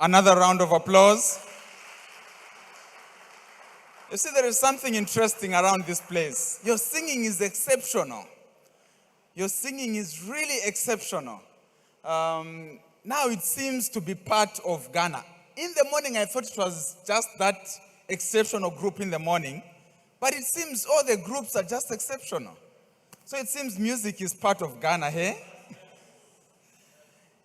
Another round of applause. You see, there is something interesting around this place. Your singing is exceptional. Your singing is really exceptional. Now it seems to be part of Ghana. In the morning, I thought it was just that exceptional group in the morning, but it seems all the groups are just exceptional. So it seems music is part of Ghana here.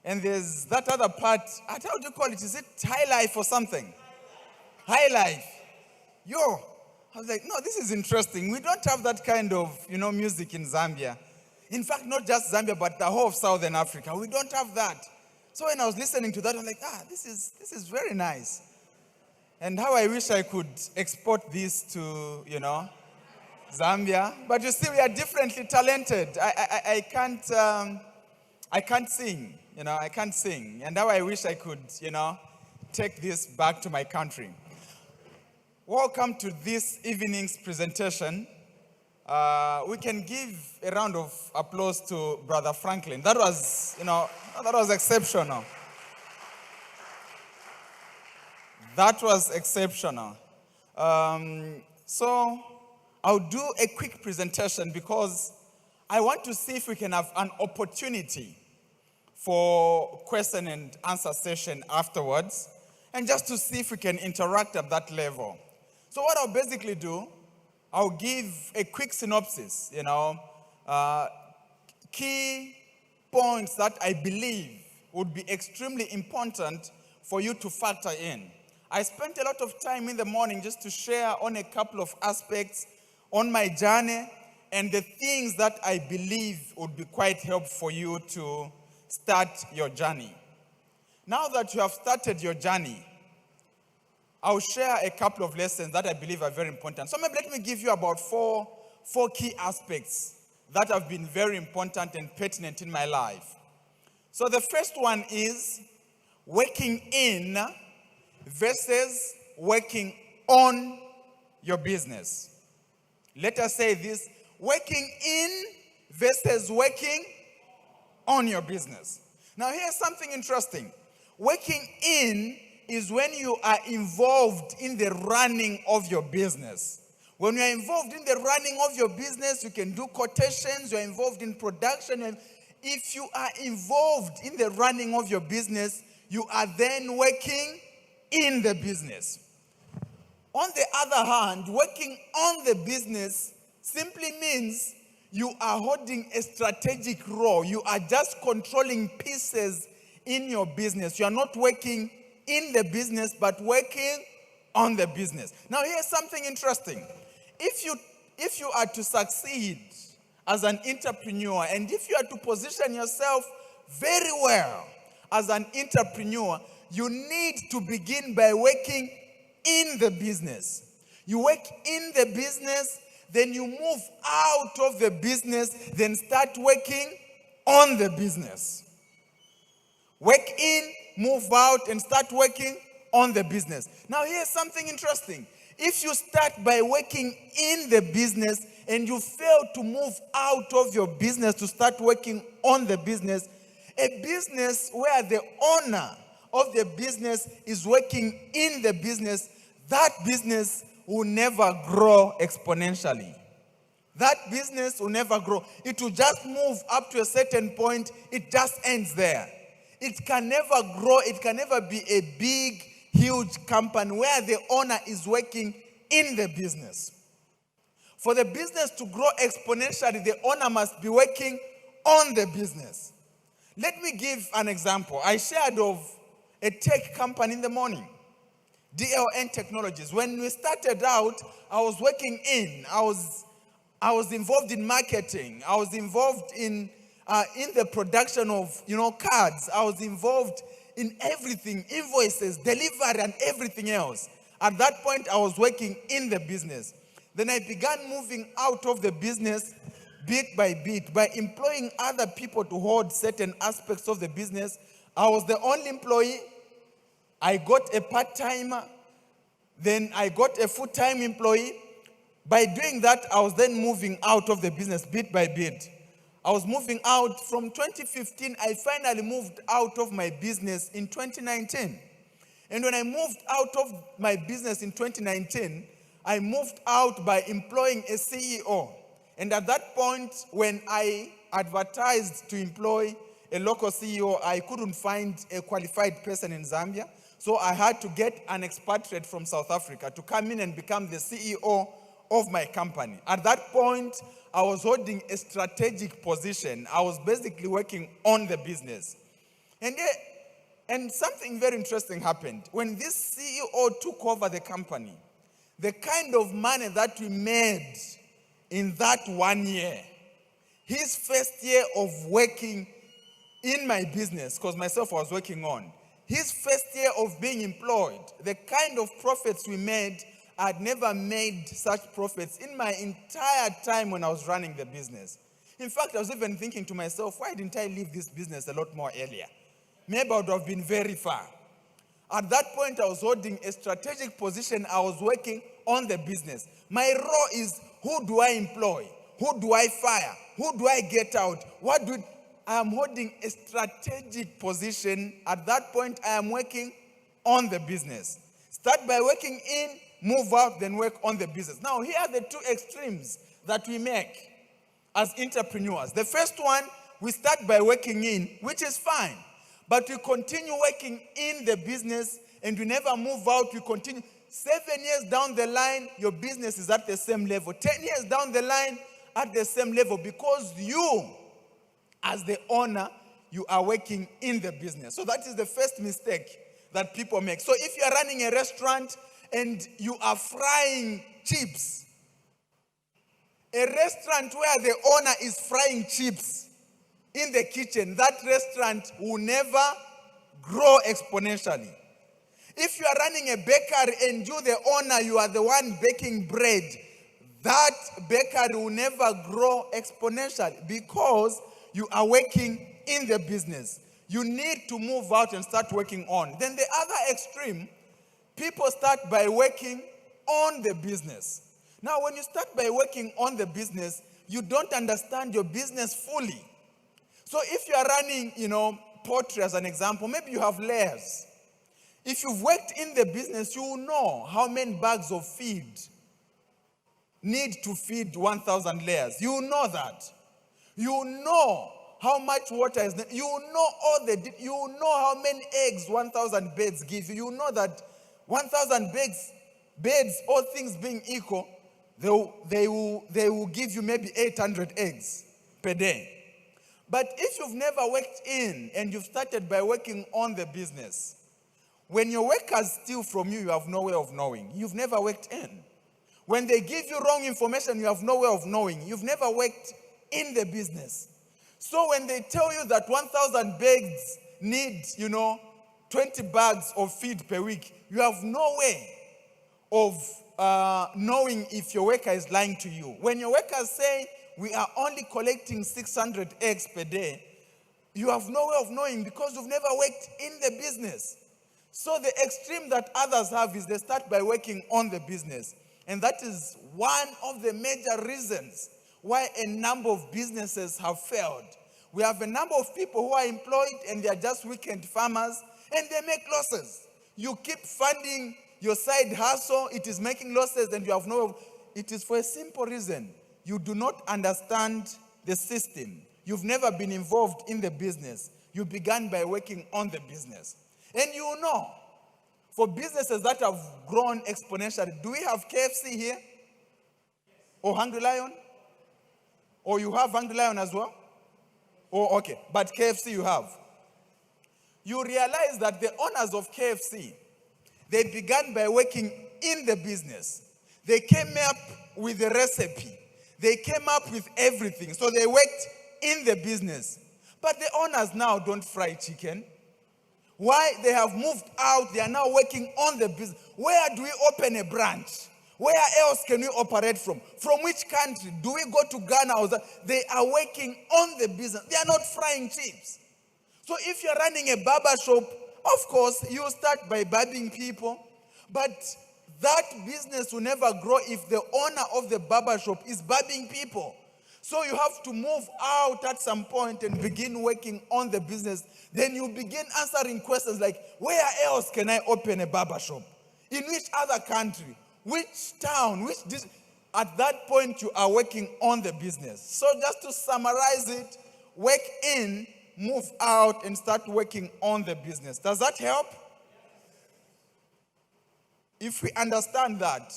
And there's that other part, how do you call it? Is it high life or something? High life. I was like, no, this is interesting. We don't have that kind of, music in Zambia. In fact, not just Zambia, but the whole of Southern Africa. We don't have that. So when I was listening to that, I'm like, this is very nice. And how I wish I could export this to, Zambia. But you see, we are differently talented. I can't sing, I can't sing. And how I wish I could, take this back to my country. Welcome to this evening's presentation. We can give a round of applause to Brother Franklin. That was, that was exceptional. That was exceptional. So I'll do a quick presentation because I want to see if we can have an opportunity for question and answer session afterwards, and just to see if we can interact at that level. So what I'll basically do, I'll give a quick synopsis, key points that I believe would be extremely important for you to factor in. I spent a lot of time in the morning just to share on a couple of aspects on my journey and the things that I believe would be quite helpful for you to start your journey. Now that you have started your journey, I'll share a couple of lessons that I believe are very important. So maybe let me give you about four key aspects that have been very important and pertinent in my life. So the first one is working in versus working on your business. Let us say this, working in versus working on your business. Now here's something interesting. Working in is when you are involved in the running of your business. When you are involved in the running of your business, you can do quotations, you're involved in production. And if you are involved in the running of your business, you are then working in the business. On the other hand, working on the business simply means you are holding a strategic role. You are just controlling pieces in your business. You are not working in the business, but working on the business. Now, here's something interesting. If you are to succeed as an entrepreneur, and if you are to position yourself very well as an entrepreneur, you need to begin by working in the business. You work in the business, then you move out of the business, then start working on the business. Work in, move out, and start working on the business. Now here's something interesting. If you start by working in the business and you fail to move out of your business to start working on the business, a business where the owner of the business is working in the business, that business will never grow exponentially. That business will never grow. It will just move up to a certain point. It just ends there. It can never grow. It can never be a big, huge company where the owner is working in the business. For the business to grow exponentially, the owner must be working on the business. Let me give an example. I shared of a tech company in the morning, DLN Technologies. When we started out, I was working in. I was involved in marketing. I was involved in the production of, cards. I was involved in everything, invoices, delivery, and everything else. At that point, I was working in the business. Then I began moving out of the business bit by bit by employing other people to hold certain aspects of the business. I was the only employee. I got a part-timer. Then I got a full-time employee. By doing that, I was then moving out of the business bit by bit. I was moving out from 2015. I finally moved out of my business in 2019. And when I moved out of my business in 2019, I moved out by employing a CEO. And at that point, when I advertised to employ a local CEO, I couldn't find a qualified person in Zambia. So I had to get an expatriate from South Africa to come in and become the CEO of my company. At that point, I was holding a strategic position. I was basically working on the business. And something very interesting happened. When this CEO took over the company, the kind of money that we made in that 1 year, his first year of working in my business, because myself I was working on, his first year of being employed, the kind of profits we made, I'd never made such profits in my entire time when I was running the business. In fact, I was even thinking to myself, why didn't I leave this business a lot more earlier? Maybe I would have been very far. At that point, I was holding a strategic position. I was working on the business. My role is, who do I employ? Who do I fire? Who do I get out? I am holding a strategic position. At that point, I am working on the business. Start by working in, move out, then work on the business. Now, here are the two extremes that we make as entrepreneurs. The first one, we start by working in, which is fine. But we continue working in the business and we never move out. We continue. 7 years down the line, your business is at the same level. 10 years down the line, at the same level, because you, as the owner, you are working in the business. So that is the first mistake that people make. So if you are running a restaurant and you are frying chips, a restaurant where the owner is frying chips in the kitchen, that restaurant will never grow exponentially. If you are running a bakery and you, the owner, you are the one baking bread, that bakery will never grow exponentially because you are working in the business. You need to move out and start working on. Then the other extreme, people start by working on the business. Now, when you start by working on the business, you don't understand your business fully. So if you are running, poultry as an example, maybe you have layers. If you've worked in the business, you will know how many bags of feed need to feed 1,000 layers. You will know that. You will know how much water is needed. You will know you will know how many eggs 1,000 beds give you. You will know that 1,000 beds, all things being equal, they will give you maybe 800 eggs per day. But if you've never worked in and you've started by working on the business, when your workers steal from you, you have no way of knowing. You've never worked in. When they give you wrong information, you have no way of knowing. You've never worked in the business. So when they tell you that 1,000 bags need, 20 bags of feed per week, you have no way of knowing if your worker is lying to you. When your workers say, we are only collecting 600 eggs per day, you have no way of knowing because you've never worked in the business. So the extreme that others have is they start by working on the business. And that is one of the major reasons why a number of businesses have failed. We have a number of people who are employed and they are just weekend farmers and they make losses. You keep funding your side hustle, it is making losses and you have no... It is for a simple reason. You do not understand the system. You've never been involved in the business. You began by working on the business. And you know, for businesses that have grown exponentially, do we have KFC here? Or Hungry Lion? Or you have Hungry Lion as well? Oh, okay. But KFC you have. You realize that the owners of KFC, they began by working in the business. They came up with a recipe. They came up with everything. So they worked in the business. But the owners now don't fry chicken. Why? They have moved out. They are now working on the business. Where do we open a branch? Where else can we operate from? From which country? Do we go to Ghana? They are working on the business. They are not frying chips. So if you're running a barber shop, of course, you start by barbing people. But that business will never grow if the owner of the barber shop is barbing people. So you have to move out at some point and begin working on the business. Then you begin answering questions like, where else can I open a barber shop? In which other country? Which town? At that point, you are working on the business. So just to summarize it, work in, move out, and start working on the business. Does that help? If we understand that,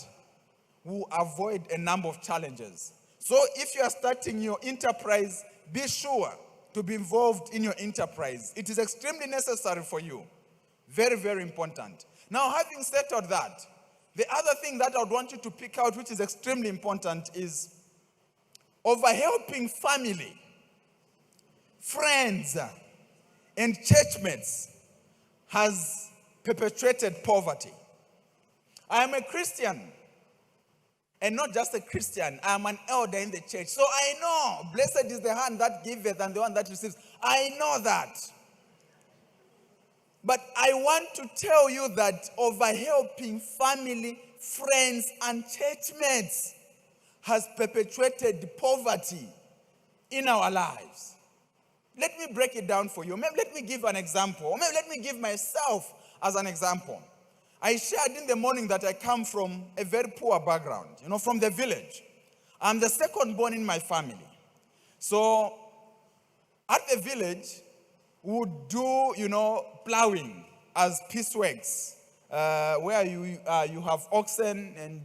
we'll avoid a number of challenges. So if you are starting your enterprise, be sure to be involved in your enterprise. It is extremely necessary for you. Very, very important. Now, having settled that, the other thing that I would want you to pick out, which is extremely important, is overhelping family, friends, and churchmates has perpetuated poverty. I am a Christian, and not just a Christian. I am an elder in the church. So I know, blessed is the hand that giveth and the one that receives. I know that. But I want to tell you that overhelping family, friends, and churchmates has perpetuated poverty in our lives. Let me break it down for you. Maybe let me give an example. Or maybe let me give myself as an example. I shared in the morning that I come from a very poor background, from the village. I'm the second born in my family. So at the village, we would do, plowing as pieceworks, where you have oxen and,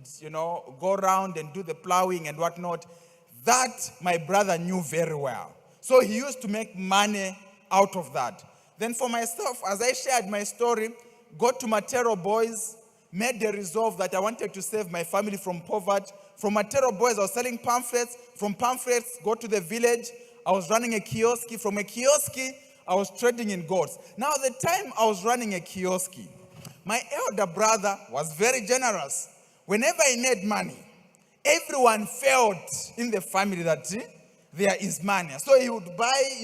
go around and do the plowing and whatnot. That my brother knew very well. So he used to make money out of that. Then for myself, as I shared my story, got to Matero Boys, made the resolve that I wanted to save my family from poverty. From Matero Boys, I was selling pamphlets. From pamphlets, go to the village. I was running a kiosk. From a kiosk, I was trading in goats. Now, the time I was running a kiosk, my elder brother was very generous. Whenever I need money, everyone felt in the family that there is money. So he would buy,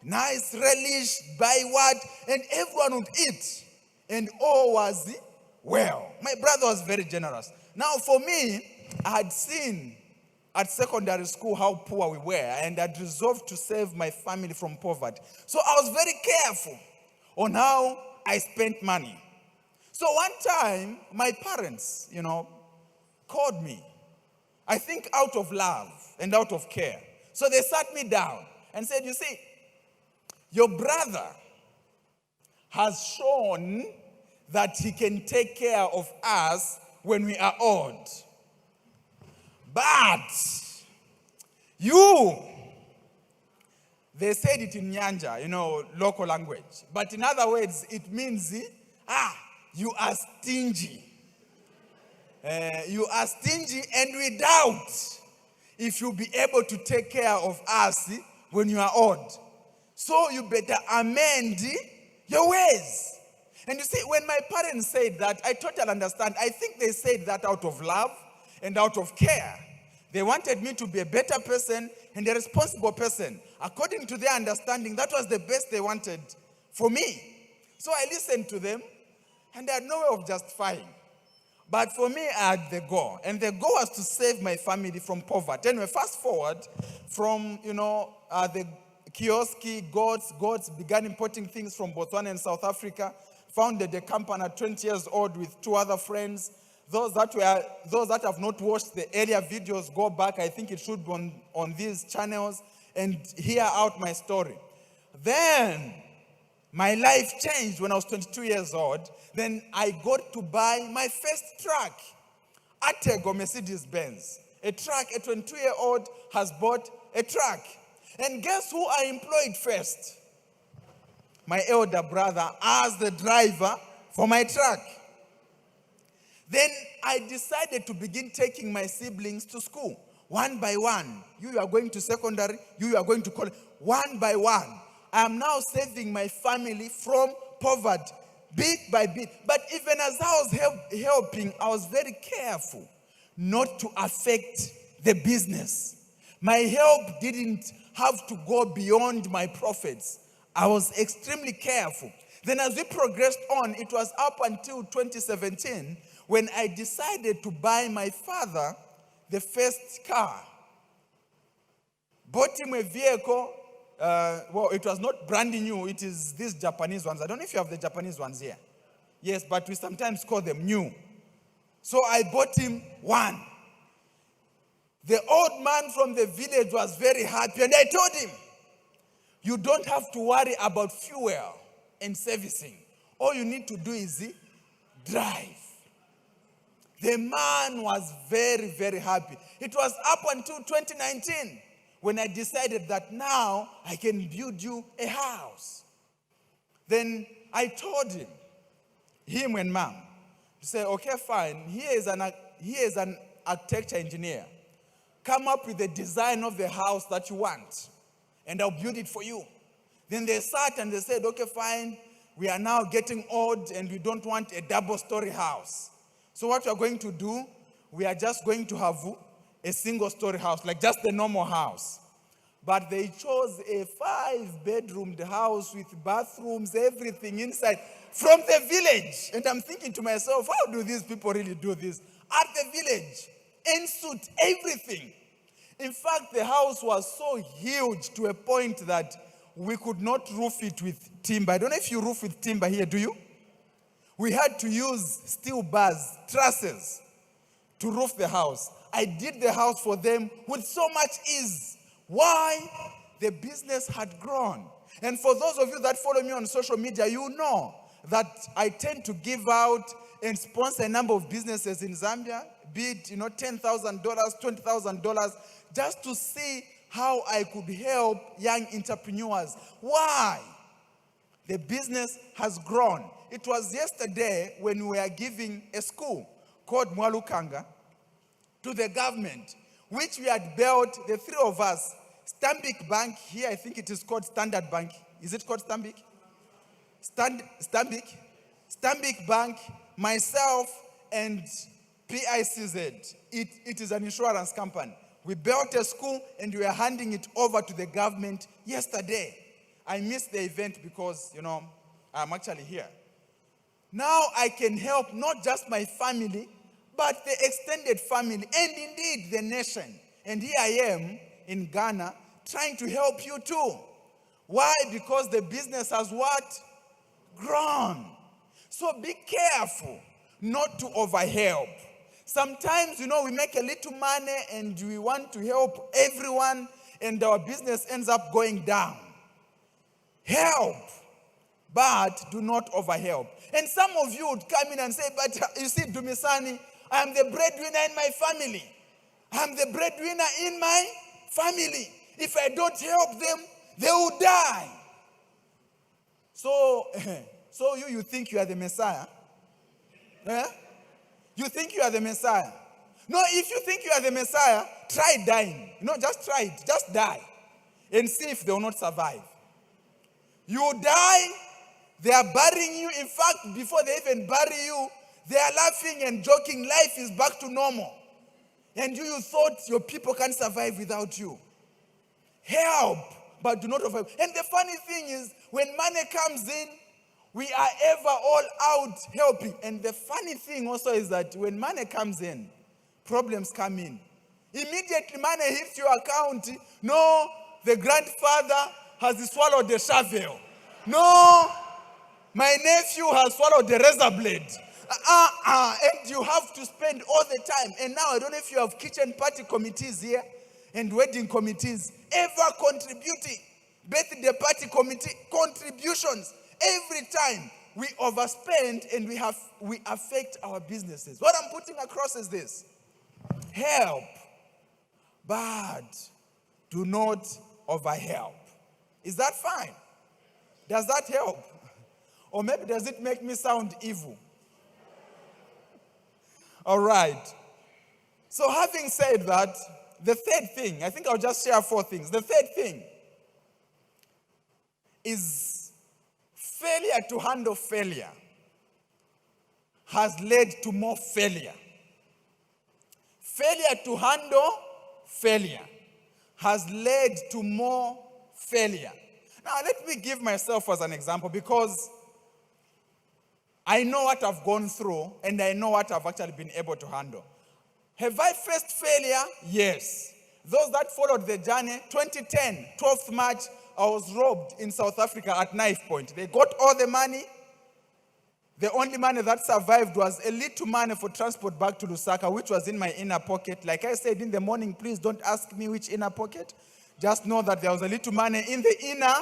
nice relish, buy what, and everyone would eat. And all was well. My brother was very generous. Now, for me, I had seen at secondary school how poor we were, and I'd resolved to save my family from poverty. So I was very careful on how I spent money. So one time, my parents, called me. I think out of love and out of care. So they sat me down and said, you see, your brother has shown that he can take care of us when we are old. But they said it in Nyanja, local language. But in other words, it means, you are stingy. You are stingy, and we doubt if you'll be able to take care of us when you are old. So you better amend your ways. And you see, when my parents said that, I totally understand. I think they said that out of love and out of care. They wanted me to be a better person and a responsible person. According to their understanding, that was the best they wanted for me. So I listened to them, and I had no way of justifying. But for me, I had the goal. And the goal was to save my family from poverty. Anyway, fast forward from, the kiosk, goats began importing things from Botswana and South Africa. Founded a company at 20 years old with 2 other friends. Those that have not watched the earlier videos, go back. I think it should be on these channels and hear out my story. Then my life changed when I was 22 years old. Then I got to buy my first truck, Atego Mercedes-Benz. A truck, a 22-year-old has bought a truck. And guess who I employed first? My elder brother as the driver for my truck. Then I decided to begin taking my siblings to school, one by one. You are going to secondary, you are going to college, one by one. I am now saving my family from poverty, bit by bit. But even as I was helping, I was very careful not to affect the business. My help didn't have to go beyond my profits. I was extremely careful. Then as we progressed on, it was up until 2017 when I decided to buy my father the first car. bought him a vehicle. Well, it was not brand new. It is these Japanese ones. I don't know if you have the Japanese ones here. Yes, but we sometimes call them new. So I bought him one. The old man from the village was very happy, and I told him, you don't have to worry about fuel and servicing. All you need to do is drive. The man was very, very happy. It was up until 2019 when I decided that now I can build you a house. Then I told him and mom, to say, okay, fine, here is an architecture engineer. Come up with the design of the house that you want, and I'll build it for you. Then they sat and they said, okay, fine, we are now getting old and we don't want a double-story house. So what we are going to do, we are just going to have a single-story house, like just the normal house. But they chose a 5-bedroomed house with bathrooms, everything inside, from the village. And I'm thinking to myself, how do these people really do this? At the village, in suit, everything. In fact, the house was so huge to a point that we could not roof it with timber. I don't know if you roof with timber here, do you? We had to use steel bars, trusses, to roof the house. I did the house for them with so much ease. Why? The business had grown. And for those of you that follow me on social media, you know that I tend to give out and sponsor a number of businesses in Zambia, be it, $10,000, $20,000, just to see how I could help young entrepreneurs. Why? The business has grown. It was yesterday when we were giving a school called Mwalukanga to the government, which we had built, the three of us. Stambik Bank, here I think it is called Standard Bank. Is it called Stambik? Stambik Bank, myself, and PICZ. It is an insurance company. We built a school and we are handing it over to the government yesterday. I missed the event because, I'm actually here. Now I can help not just my family, but the extended family and indeed the nation. And here I am in Ghana trying to help you too. Why? Because the business has what? Grown. So be careful not to overhelp. Sometimes, we make a little money and we want to help everyone and our business ends up going down. Help, but do not overhelp. And some of you would come in and say, but you see, Dumisani, I am the breadwinner in my family. I am the breadwinner in my family. If I don't help them, they will die. So you think you are the Messiah? Eh? You think you are the Messiah? No, if you think you are the Messiah, try dying. Just try it. Just die. And see if they will not survive. You die, they are burying you. In fact, before they even bury you, they are laughing and joking. Life is back to normal. And you thought your people can survive without you. Help, but do not overhelp. And the funny thing is, when money comes in, we are ever all out helping. And the funny thing also is that when money comes in, problems come in. Immediately money hits your account. No, the grandfather has swallowed the shovel. No, my nephew has swallowed the razor blade. And you have to spend all the time. And now I don't know if you have kitchen party committees here and wedding committees ever contributing. Birthday party committee contributions. Every time we overspend and we affect our businesses. What I'm putting across is this. Help, but do not overhelp. Is that fine? Does that help? Or maybe does it make me sound evil? All right. So having said that, the third thing, I think I'll just share 4 things. The third thing is failure to handle failure has led to more failure. Failure to handle failure has led to more failure. Now, let me give myself as an example because I know what I've gone through and I know what I've actually been able to handle. Have I faced failure? Yes. Those that followed the journey, 2010, 12th March, I was robbed in South Africa at knife point. They got all the money. The only money that survived was a little money for transport back to Lusaka, which was in my inner pocket. Like I said in the morning, please don't ask me which inner pocket. Just know that there was a little money in the inner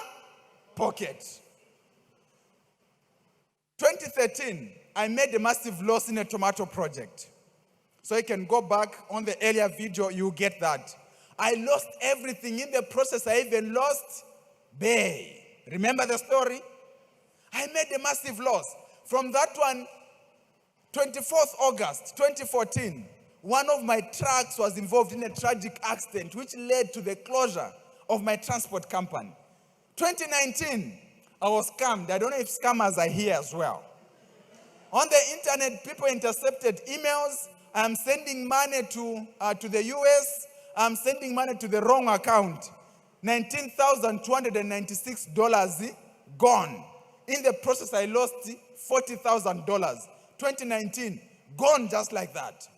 pocket. 2013, I made a massive loss in a tomato project. So you can go back on the earlier video, you get that. I lost everything. In the process, I even lost Bay. Remember the story? I made a massive loss. From that one, 24th August 2014, one of my trucks was involved in a tragic accident which led to the closure of my transport company. 2019, I was scammed. I don't know if scammers are here as well. On the internet, people intercepted emails. I'm sending money to the US. I'm sending money to the wrong account. $19,296 gone. In the process, I lost $40,000. 2019, gone just like that.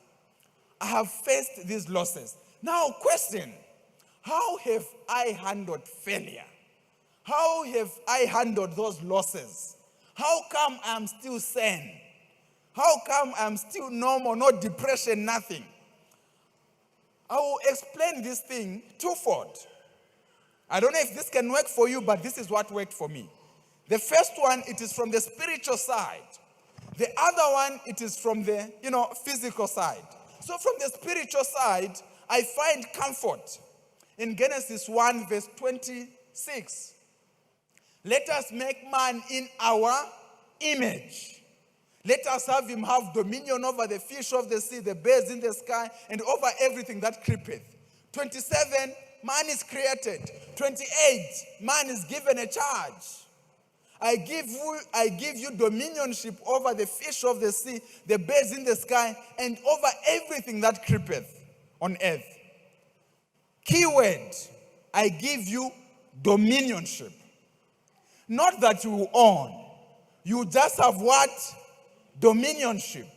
I have faced these losses. Now, question, how have I handled failure? How have I handled those losses? How come I'm still sane? How come I'm still normal, no depression, nothing? I will explain this thing twofold. I don't know if this can work for you, but this is what worked for me. The first one, it is from the spiritual side. The other one, it is from the, physical side. So from the spiritual side, I find comfort in Genesis 1 verse 26. Let us make man in our image. Let us have him have dominion over the fish of the sea, the birds in the sky, and over everything that creepeth. 27, man is created. 28, man is given a charge. I give you dominionship over the fish of the sea, the birds in the sky, and over everything that creepeth on earth. Keyword, I give you dominionship. Not that you own. You just have what? Dominionship.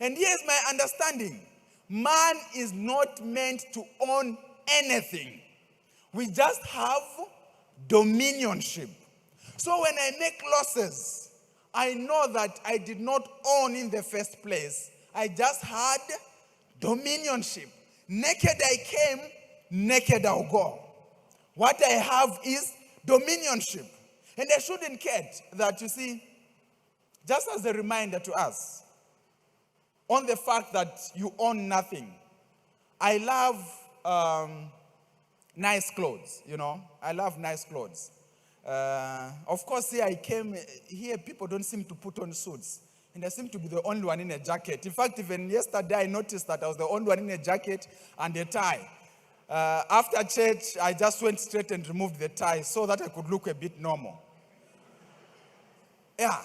And here's my understanding. Man is not meant to own anything. We just have dominionship. So when I make losses, I know that I did not own in the first place. I just had dominionship. Naked I came, naked I'll go. What I have is dominionship. And I shouldn't kid that, you see, just as a reminder to us, on the fact that you own nothing. I love nice clothes, I love nice clothes. Of course, here people don't seem to put on suits. And I seem to be the only one in a jacket. In fact, even yesterday, I noticed that I was the only one in a jacket and a tie. After church, I just went straight and removed the tie so that I could look a bit normal. Yeah.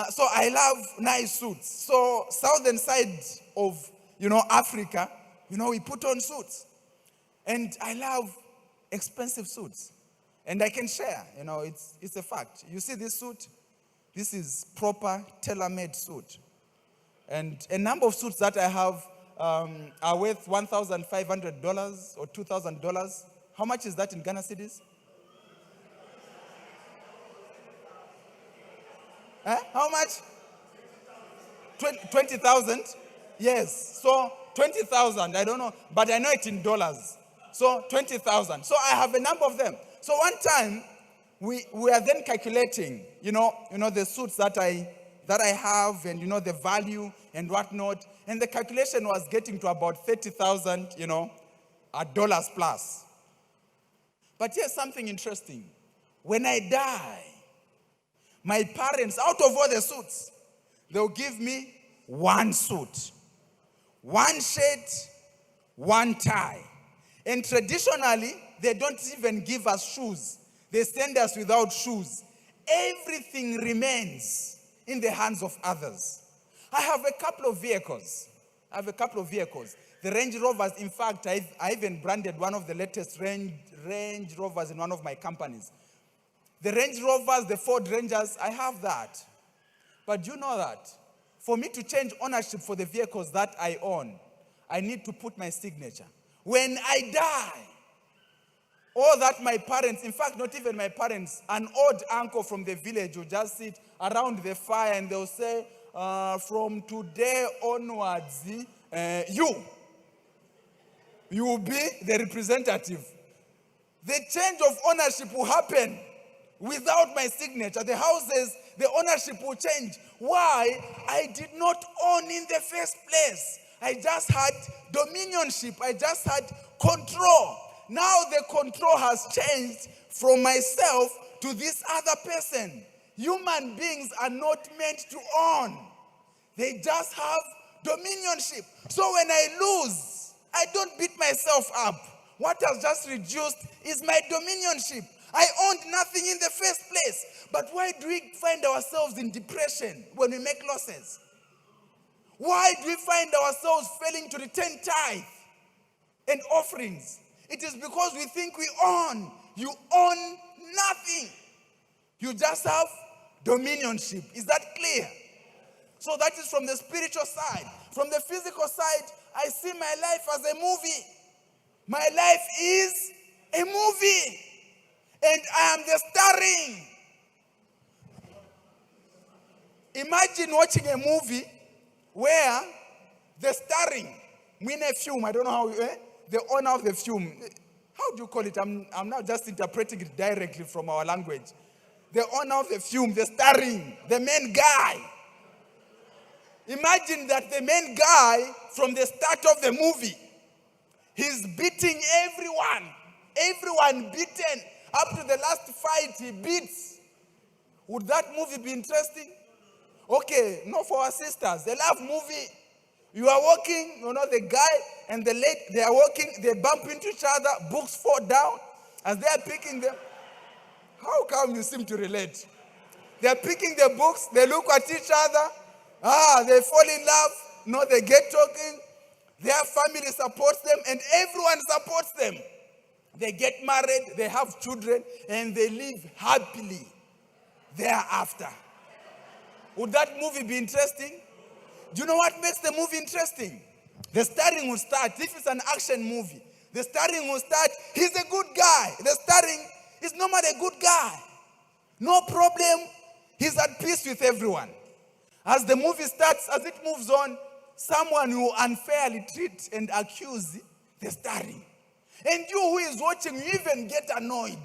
So I love nice suits. So southern side of, Africa, we put on suits. And I love expensive suits. And I can share, it's a fact. You see this suit? This is proper tailor-made suit. And a number of suits that I have are worth $1,500 or $2,000. How much is that in Ghana cedis? How much? 20,000? Yes. So 20,000, I don't know, but I know it in dollars. So 20,000. So I have a number of them. So one time, we are then calculating, the suits that I have and, the value and whatnot. And the calculation was getting to about 30,000, dollars plus. But here's something interesting. When I die, my parents, out of all the suits, they'll give me one suit, one shirt, one tie. And traditionally, they don't even give us shoes. They send us without shoes. Everything remains in the hands of others. I have a couple of vehicles. The Range Rovers, in fact, I even branded one of the latest Range Rovers in one of my companies. The Range Rovers, the Ford Rangers, I have that. But you know that for me to change ownership for the vehicles that I own, I need to put my signature. when I die, or that my parents, in fact, not even my parents, an old uncle from the village will just sit around the fire and they'll say, from today onwards, you will be the representative. The change of ownership will happen without my signature. The houses, the ownership will change. Why? I did not own in the first place. I just had dominionship. I just had control. Now the control has changed from myself to this other person. Human beings are not meant to own. They just have dominionship. So when I lose, I don't beat myself up. What has just reduced is my dominionship. I owned nothing in the first place. But why do we find ourselves in depression when we make losses? Why do we find ourselves failing to return tithe and offerings? It is because we think we own. You own nothing. You just have dominionship. Is that clear? So that is from the spiritual side. From the physical side, I see my life as a movie. My life is a movie. And I am the starring. Imagine watching a movie where the starring, win a film, I don't know how, the owner of the film, how do you call it? I'm now just interpreting it directly from our language. The owner of the film, the starring, the main guy. Imagine that the main guy from the start of the movie, he's beating everyone beaten. Up to the last fight, he beats. Would that movie be interesting? Okay, no, for our sisters, they love movie. You are walking, the guy and the lady, they are walking, they bump into each other, books fall down, as they are picking them. How come you seem to relate? They are picking the books, they look at each other, they fall in love, they get talking, their family supports them, and everyone supports them. They get married, they have children, and they live happily thereafter. Would that movie be interesting? Do you know what makes the movie interesting? The starring will start. If it's an action movie, the starring will start. He's a good guy. The starring is normally a good guy. No problem. He's at peace with everyone. As the movie starts, as it moves on, someone will unfairly treat and accuse the starring. And you who is watching, you even get annoyed.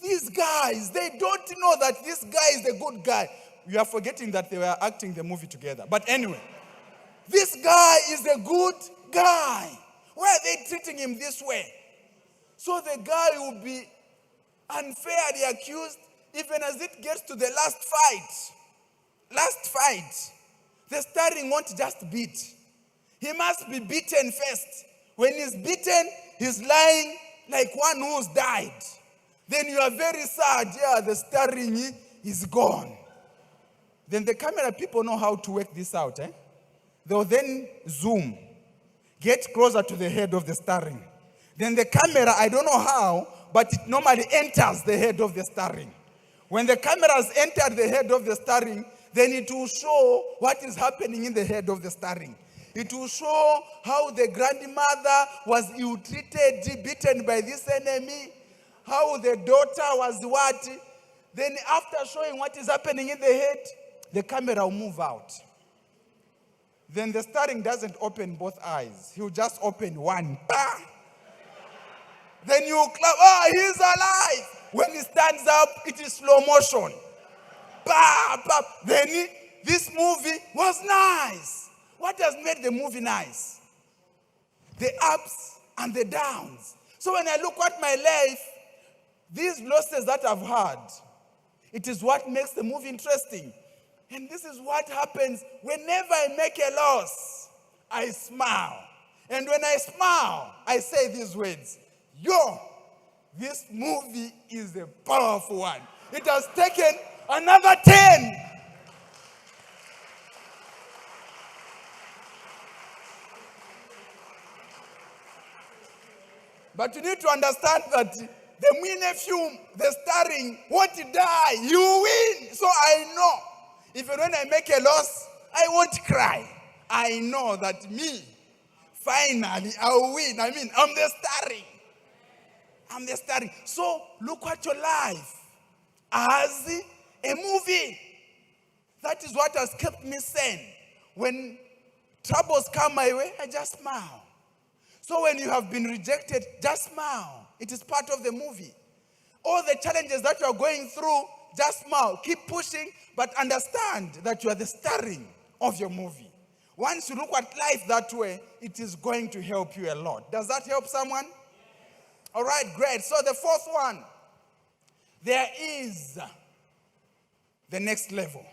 These guys, they don't know that this guy is a good guy. You are forgetting that they were acting the movie together. But anyway, this guy is a good guy. Why are they treating him this way? So the guy will be unfairly accused even as it gets to the last fight. The starring won't just beat. He must be beaten first. When he's beaten, he's lying like one who's died. Then you are very sad. Yeah, the starring is gone. Then the camera people know how to work this out. They'll then zoom, get closer to the head of the starring. Then the camera, I don't know how, but it normally enters the head of the starring. When the camera has entered the head of the starring, then it will show what is happening in the head of the starring. It will show how the grandmother was ill-treated, beaten by this enemy, how the daughter was what. Then after showing what is happening in the head, the camera will move out. Then the starring doesn't open both eyes. He'll just open one. Bah! Then you clap, he's alive. When he stands up, it is slow motion. Bah, bah. Then this movie was nice. What has made the movie nice? The ups and the downs. So when I look at my life, these losses that I've had, it is what makes the movie interesting. And this is what happens whenever I make a loss. I smile. And when I smile, I say these words. This movie is a powerful one. It has taken another 10. But you need to understand that the winner film, the starring, won't die. You win. So I know. Even when I make a loss, I won't cry. I know that me, Finally, I'll win. I mean, I'm the starring. I'm the starring. So look at your life as a movie. That is what has kept me sane. When troubles come my way, I just smile. So when you have been rejected, just smile. It is part of the movie. All the challenges that you are going through, just smile. Keep pushing, but understand that you are the starring of your movie. Once you look at life that way, it is going to help you a lot. Does that help someone? All right, great. So the fourth one, there is the next level.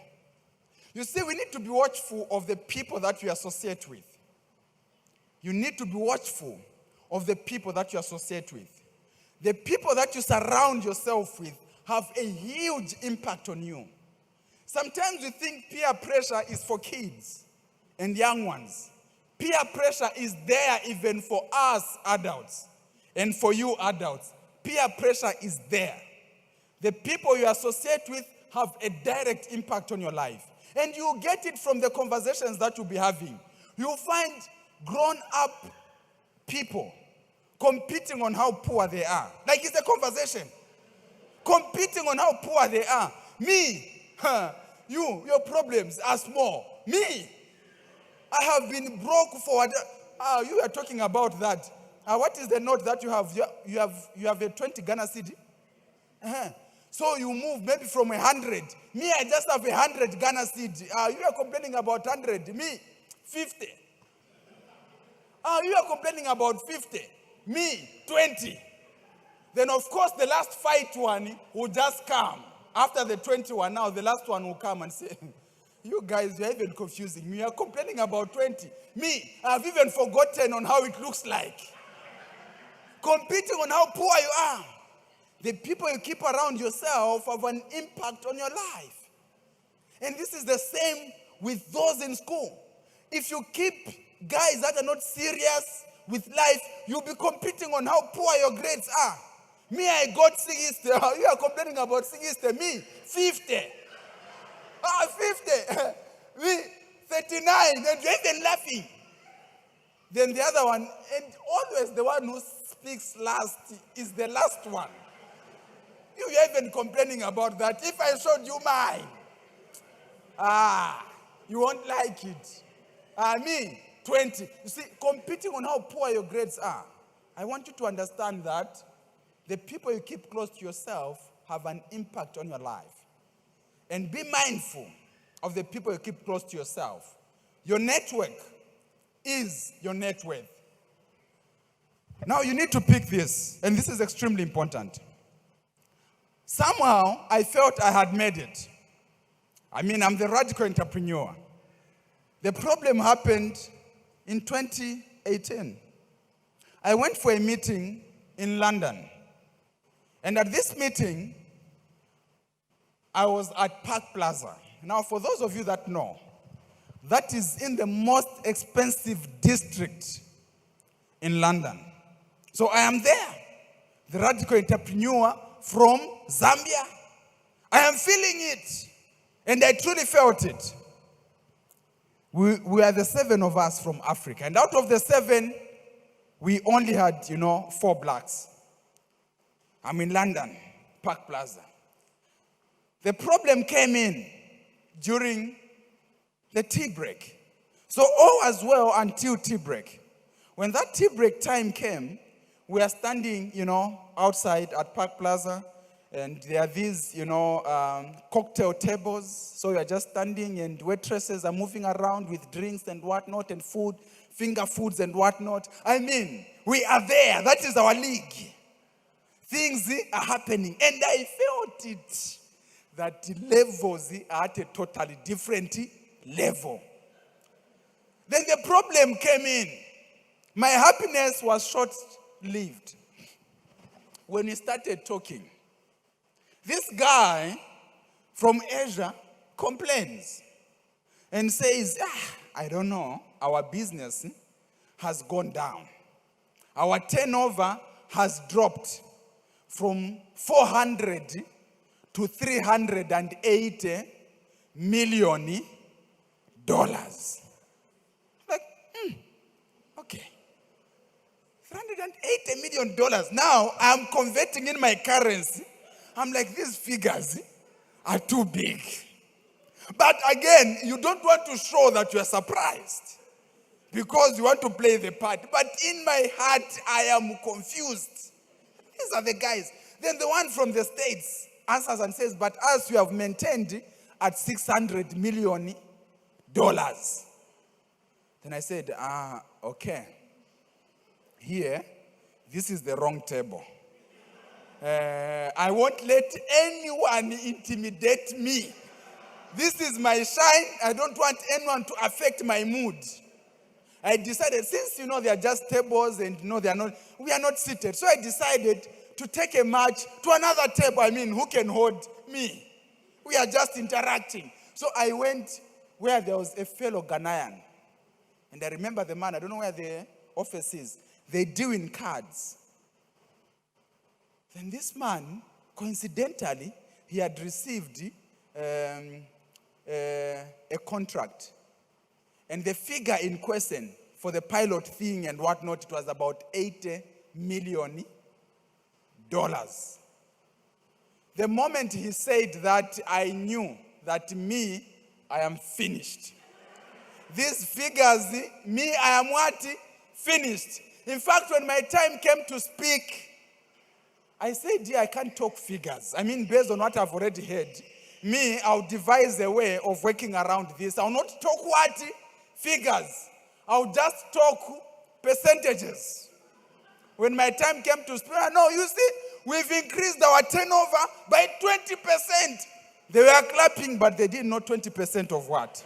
You see, we need to be watchful of the people that we associate with. You need to be watchful of the people that you associate with. The people that you surround yourself with have a huge impact on you. Sometimes we think peer pressure is for kids and young ones. Peer pressure is there even for us adults and for you adults. Peer pressure is there. The people you associate with have a direct impact on your life. And you get it from the conversations that you'll be having. You'll find grown-up people competing on how poor they are. Like it's a conversation. Competing on how poor they are. Me, your problems are small. Me, I have been broke for what? You are talking about that. What is the note that you have? You have a 20 Ghana cedi. So you move maybe from 100. Me, I just have 100 Ghana cedi. You are complaining about 100. Me, 50. You are complaining about 50. Me, 20. Then of course the last fight one will just come. After the 21 now, the last one will come and say, you guys, you're even confusing me. You're complaining about 20. Me, I've even forgotten on how it looks like. Competing on how poor you are. The people you keep around yourself have an impact on your life. And this is the same with those in school. If you keep guys that are not serious with life, you'll be competing on how poor your grades are. Me, I got 60. You are complaining about 60. Me, 50. 50. Me, 39. And you're even laughing. Then the other one, and always the one who speaks last is the last one. You're even complaining about that. If I showed you mine, you won't like it. Me, 20. You see, competing on how poor your grades are. I want you to understand that the people you keep close to yourself have an impact on your life. And be mindful of the people you keep close to yourself. Your network is your net worth. Now you need to pick this, and this is extremely important. Somehow, I felt I had made it. I mean, I'm the radical entrepreneur. The problem happened in 2018. I went for a meeting in London. And at this meeting, I was at Park Plaza. Now, for those of you that know, that is in the most expensive district in London. So I am there, the radical entrepreneur from Zambia. I am feeling it. And I truly felt it. We are the 7 of us from Africa. And out of the 7, we only had, 4 blacks. I'm in London, Park Plaza. The problem came in during the tea break. So all was well until tea break. When that tea break time came, we are standing, outside at Park Plaza. And there are these, cocktail tables. So we are just standing and waitresses are moving around with drinks and whatnot and food, finger foods and whatnot. I mean, we are there. That is our league. Things are happening. And I felt it. That the levels are at a totally different level. Then the problem came in. My happiness was short-lived. When we started talking, this guy from Asia complains and says, I don't know, our business has gone down. Our turnover has dropped from 400 to $380 million. Like, okay. $180 million. Now I'm converting in my currency. I'm like, these figures are too big. But again, you don't want to show that you are surprised because you want to play the part. But in my heart, I am confused. These are the guys. Then the one from the States answers and says, but us, we have maintained at $600 million. Then I said, okay. Here, this is the wrong table. I won't let anyone intimidate me. This is my shine. I don't want anyone to affect my mood. I decided, since they are just tables and we are not seated. So I decided to take a match to another table. Who can hold me? We are just interacting. So I went where there was a fellow Ghanaian. And I remember the man, I don't know where the office is. They deal in cards. Then this man, coincidentally, he had received a contract. And the figure in question for the pilot thing and whatnot, it was about $80 million. The moment he said that, I knew that I am finished. These figures, I am what? Finished. In fact, when my time came to speak, I said, I can't talk figures. Based on what I've already heard, I'll devise a way of working around this. I'll not talk what? Figures. I'll just talk percentages. When my time came to speak, no, you see, we've increased our turnover by 20%. They were clapping, but they didn't know 20% of what.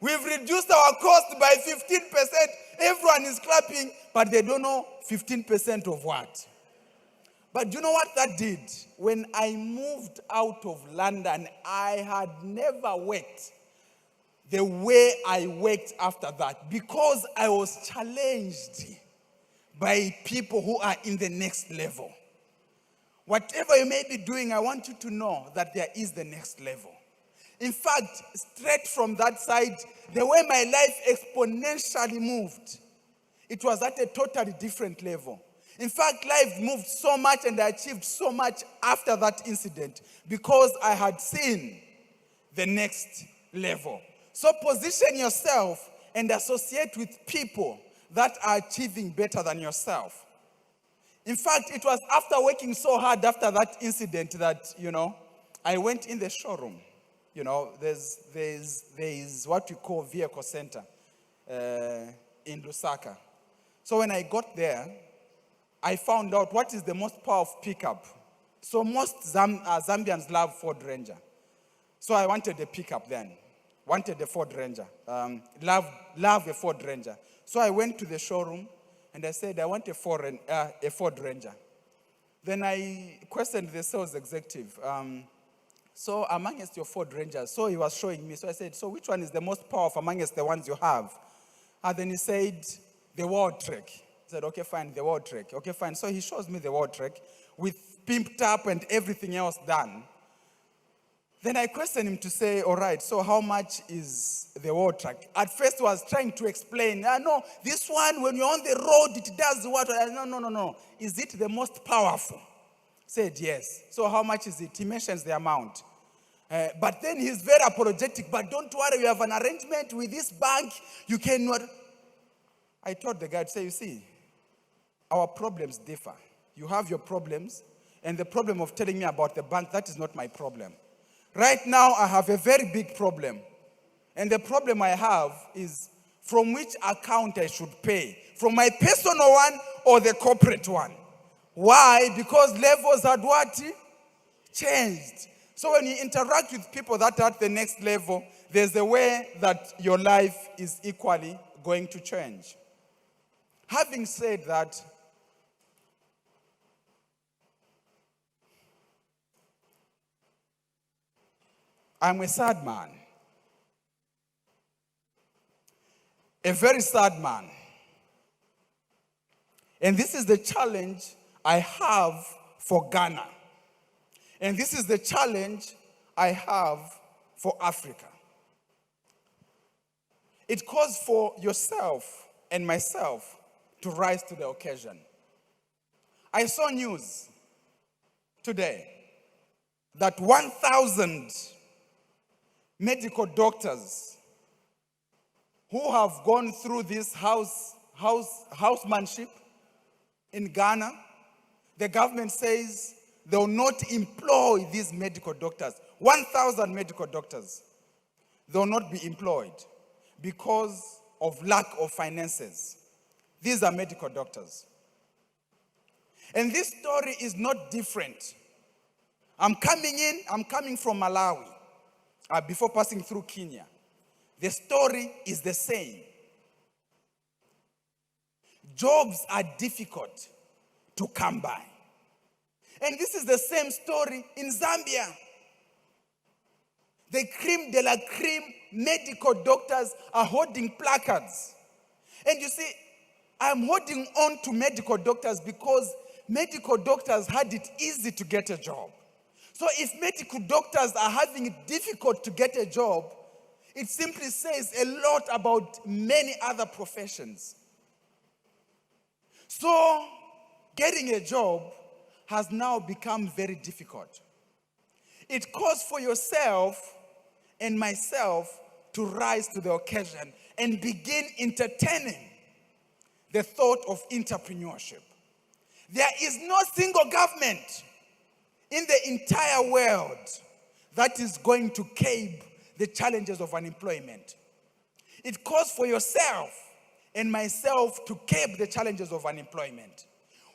We've reduced our cost by 15%. Everyone is clapping, but they don't know 15% of what. But you know what that did? When I moved out of London, I had never worked the way I worked after that, because I was challenged by people who are in the next level. Whatever you may be doing, I want you to know that there is the next level. In fact, straight from that side, the way my life exponentially moved, it was at a totally different level. In fact, life moved so much and I achieved so much after that incident because I had seen the next level. So position yourself and associate with people that are achieving better than yourself. In fact, it was after working so hard after that incident that, I went in the showroom. There's what we call vehicle center in Lusaka. So when I got there, I found out what is the most powerful pickup. So most Zambians love Ford Ranger. So I wanted a pickup then. Wanted a Ford Ranger. Love a Ford Ranger. So I went to the showroom and I said, I want a Ford Ranger. Then I questioned the sales executive. So amongst your Ford Rangers, so he was showing me. So I said, so which one is the most powerful amongst the ones you have? And then he said, the World Trek. I said, okay, fine, the World Trek. Okay, fine. So he shows me the World Trek with pimped up and everything else done. Then I questioned him to say, all right, so how much is the World Trek? At first he was trying to explain, no, this one, when you're on the road, it does what? No. Is it the most powerful? Said yes. So how much is it? He mentions the amount. But then he's very apologetic. But don't worry, we have an arrangement with this bank. You cannot. I told the guy to say, you see, our problems differ. You have your problems, and the problem of telling me about the bank, that is not my problem. Right now, I have a very big problem. And the problem I have is from which account I should pay. From my personal one or the corporate one. Why? Because levels had what? Changed. So when you interact with people that are at the next level, there's a way that your life is equally going to change. Having said that, I'm a sad man. A very sad man. And this is the challenge I have for Ghana. And this is the challenge I have for Africa. It calls for yourself and myself to rise to the occasion. I saw news today that 1,000 medical doctors who have gone through this housemanship in Ghana, the government says they will not employ these medical doctors. 1,000 medical doctors. They will not be employed because of lack of finances. These are medical doctors. And this story is not different. I'm coming from Malawi before passing through Kenya. The story is the same. Jobs are difficult to come by. And this is the same story in Zambia. The creme de la creme medical doctors are holding placards. And you see, I'm holding on to medical doctors because medical doctors had it easy to get a job. So if medical doctors are having it difficult to get a job, it simply says a lot about many other professions. So getting a job has now become very difficult. It calls for yourself and myself to rise to the occasion and begin entertaining the thought of entrepreneurship. There is no single government in the entire world that is going to curb the challenges of unemployment. It calls for yourself and myself to curb the challenges of unemployment.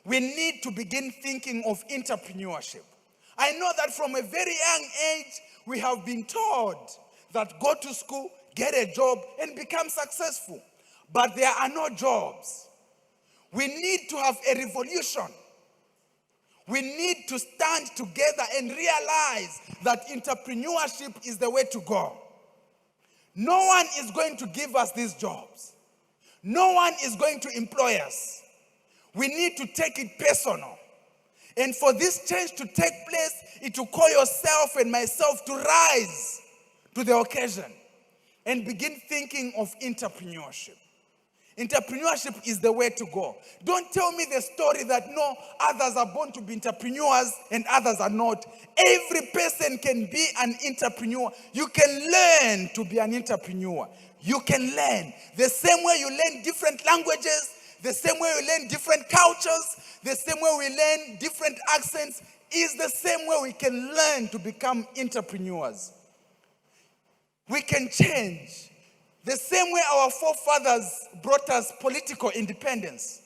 We need to begin thinking of entrepreneurship. I know that from a very young age, we have been told that go to school, get a job, and become successful. But there are no jobs. We need to have a revolution. We need to stand together and realize that entrepreneurship is the way to go. No one is going to give us these jobs. No one is going to employ us. We need to take it personal. And for this change to take place, it will call yourself and myself to rise to the occasion and begin thinking of entrepreneurship. Entrepreneurship is the way to go. Don't tell me the story that no, others are born to be entrepreneurs and others are not. Every person can be an entrepreneur. You can learn to be an entrepreneur. You can learn. The same way you learn different languages, the same way you learn different cultures, the same way we learn different accents, is the same way we can learn to become entrepreneurs. We can change. The same way our forefathers brought us political independence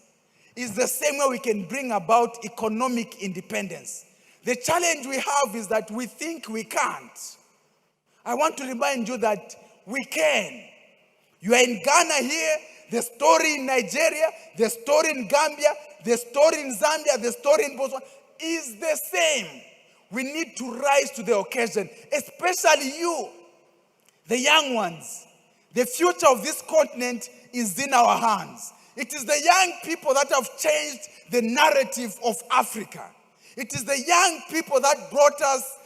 is the same way we can bring about economic independence. The challenge we have is that we think we can't. I want to remind you that we can. You are in Ghana here, the story in Nigeria, the story in Gambia, the story in Zambia, the story in Botswana is the same. We need to rise to the occasion, especially you, the young ones. The future of this continent is in our hands. It is the young people that have changed the narrative of Africa. It is the young people that brought us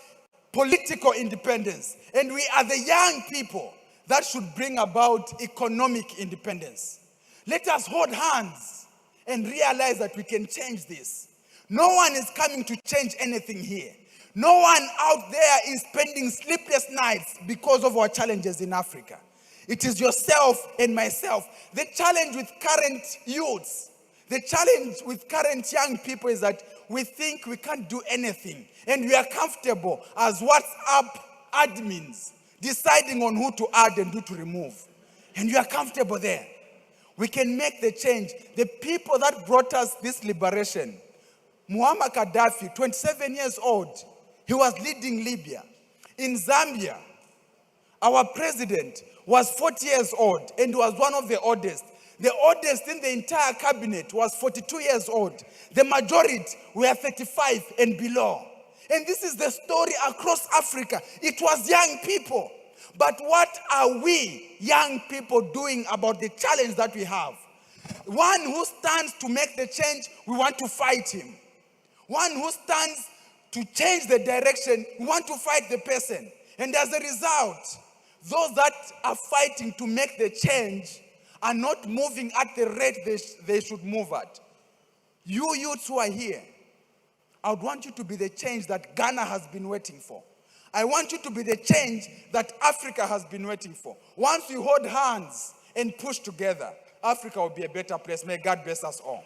political independence. And we are the young people that should bring about economic independence. Let us hold hands and realize that we can change this. No one is coming to change anything here. No one out there is spending sleepless nights because of our challenges in Africa. It is yourself and myself. The challenge with current youths, the challenge with current young people is that we think we can't do anything. And we are comfortable as WhatsApp admins deciding on who to add and who to remove. And we are comfortable there. We can make the change. The people that brought us this liberation, Muammar Gaddafi, 27 years old, he was leading Libya. In Zambia, our president was 40 years old and was one of the oldest. The oldest in the entire cabinet was 42 years old. The majority were 35 and below. And this is the story across Africa. It was young people. But what are we, young people, doing about the challenge that we have? One who stands to make the change, we want to fight him. One who stands to change the direction, we want to fight the person. And as a result, those that are fighting to make the change are not moving at the rate they should move at. You youths who are here, I would want you to be the change that Ghana has been waiting for. I want you to be the change that Africa has been waiting for. Once we hold hands and push together, Africa will be a better place. May God bless us all.